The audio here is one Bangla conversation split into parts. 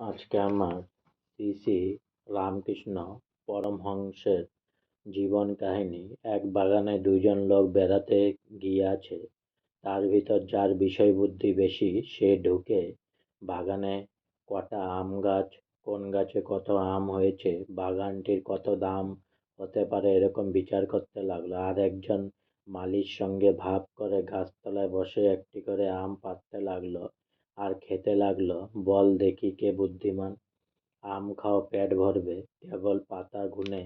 আজকে আমার শ্রী শ্রী রামকৃষ্ণ পরমহংসের জীবন কাহিনী। এক বাগানে দুইজন লোক বেড়াতে গিয়াছে। তার ভিতর যার বিষয় বুদ্ধি বেশি সে ঢুকে বাগানে কটা আম গাছ, কোন গাছে কত আম হয়েছে, বাগানটির কত দাম হতে পারে এরকম বিচার করতে লাগলো। আর একজন মালির সঙ্গে ভাব করে গাছতলায় বসে একটি করে আম পাড়তে লাগলো আর খেতে লাগলো। বল দেখি কে বুদ্ধিমান। আম খাও পেট ভরবে, কেবল পাতা গুনে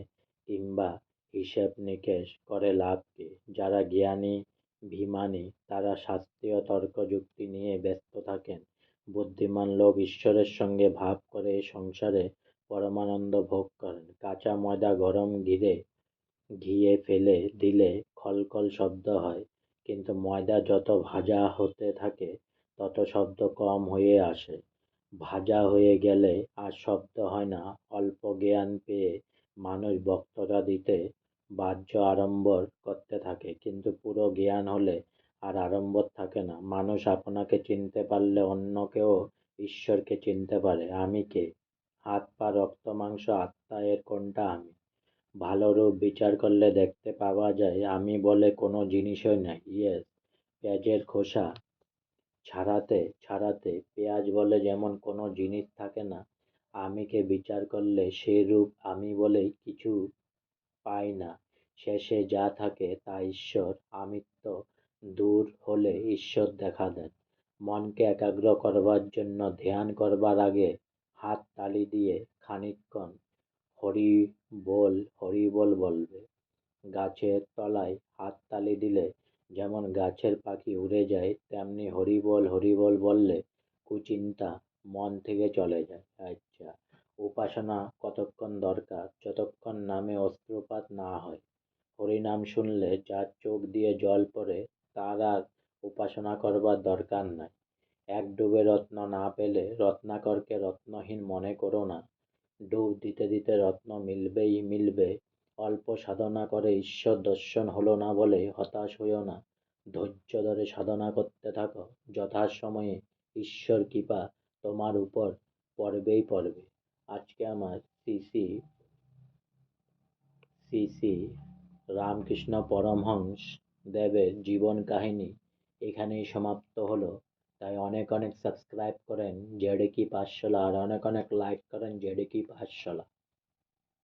কিংবা হিসেব নিকেশ করে লাভ কি? যারা জ্ঞানী ভিমানী তারা শাস্ত্রীয় তর্ক যুক্তি নিয়ে ব্যস্ত থাকেন। বুদ্ধিমান লোক ঈশ্বরের সঙ্গে ভাব করে এই সংসারে পরমানন্দ ভোগ করেন। কাঁচা ময়দা গরম ঘিয়ে ফেলে দিলে খলখল শব্দ হয়, কিন্তু ময়দা যত ভাজা হতে থাকে তত শব্দ কম হয়ে আসে। ভাজা হয়ে গেলে আর শব্দ হয় না। অল্প জ্ঞান পেয়ে মানুষ বক্তৃতা দিতে বাহ্য আড়ম্বর করতে থাকে, কিন্তু পুরো জ্ঞান হলে আর আড়ম্বর থাকে না। মানুষ আপনাকে চিনতে পারলে অন্যকেও ঈশ্বরকে চিনতে পারে। আমি কে? হাত পা রক্ত মাংস আত্মা, এর কোনটা আমি? ভালো রূপ বিচার করলে দেখতে পাওয়া যায় আমি বলে কোনো জিনিসই নাই। ইয়েস, পেঁয়াজের খোসা ছাড়াতে ছাড়াতে পেঁয়াজ বলে যেমন কোনো জিনিস থাকে না, আমিকে বিচার করলে সে রূপ আমি বলেই কিছু পাই না। শেষে যা থাকে তা ঈশ্বর। আমিত্ব দূর হলে ঈশ্বর দেখা দেন। মনকে একাগ্র করবার জন্য ধ্যান করবার আগে হাত তালি দিয়ে খানিকক্ষণ হরি হরি বল বলবে। গাছের তলায় হাততালি দিলে যেমন গাছের পাখি উড়ে যায়, তেমনি হরি বল বললে কুচিন্তা মন থেকে চলে যায়। আচ্ছা, উপাসনা কতক্ষণ দরকার? যতক্ষণ নামে অশ্রুপাত না হয়। হরিনাম শুনলে যার চোখ দিয়ে জল পড়ে তার আর উপাসনা করবার দরকার নাই। এক ডুবে রত্ন না পেলে রত্নাকরকে রত্নহীন মনে করো না। ডুব দিতে দিতে রত্ন মিলবেই মিলবে। অল্প সাধনা করে ঈশ্বর দর্শন হলো না বলে হতাশ হইও না। ধৈর্য ধরে সাধনা করতে থাকো, যথাসময়ে ঈশ্বর কৃপা তোমার উপর পড়বেই পড়বে। আজকে আমার শ্রী শ্রী রামকৃষ্ণ পরমহংস দেবের জীবন কাহিনী এখানেই সমাপ্ত হলো। তাই অনেক অনেক সাবস্ক্রাইব করেন জেডিকি পাঠশালা, আর অনেক অনেক লাইক করেন জেডিকি পাঠশালা।